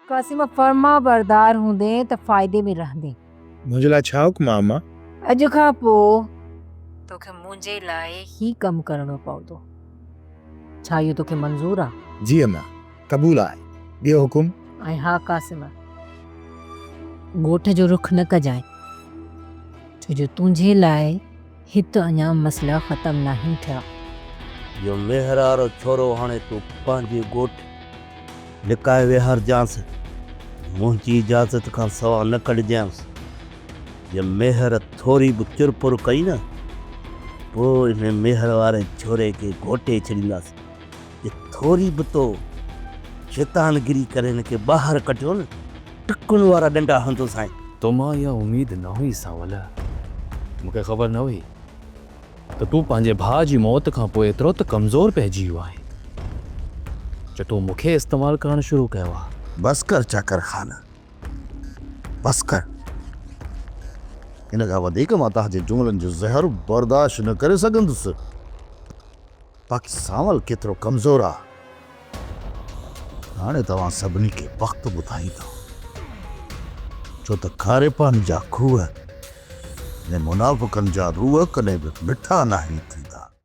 कासिम फर्मा बरदार हूंदे त फ़ाइदे में रहंदे। मुंहिंजे लाइ छा हुकुम आहे अम्मा? अॼु खां पोइ तोखे मुंहिंजे लाइ ही कमु करणो पवंदो। छा इहो तोखे मंज़ूर आहे? जी अम्मा, क़बूल आहे। ॿियो हुकुम? ऐं हा कासिम, ॻोठ जो रुख न कजांइ, छो जो तुंहिंजे लाइ हिते अञा मसइला ख़तम नाहिनि थिया। जो मेहर वारो छोरो हाणे तूं पंहिंजे ॻोठ लिकाए विहारजांसि, मुंहिंजी इजाज़त खां सवा न कढिजांसि। जे मेहर थोरी बि चुरपुर कई न, पोइ इन मेहर वारे छोरे खे घोटे छॾींदासीं। जे थोरी बि तो शैतानगिरी करे हिन खे ॿाहिरि कढियो न, टुकुनि वारा डंडा हंधो साईं। तो मां इहा उमेद न हुई सावल, मूंखे ख़बर न हुई त तूं पंहिंजे भाउ जी मौत खां पोइ एतिरो त कमज़ोर पइजी वियो आहे जो तूं मूंखे इस्तेमालु करणु शुरू कयो आहे। बस कर चाकर खाना, बस कर। इन खां वधीक मां तव्हांजे जुमलनि जो ज़हर बर्दाश्त न करे सघंदुसि। बाक़ी सावल केतिरो कमज़ोर आहे हाणे तव्हां सभिनी खे वक़्तु ॿुधाईंदो, छो त खारे पानी जा खूह ने मुनाफ़िक़नि जा रूह कॾहिं बि मिठा न थींदा।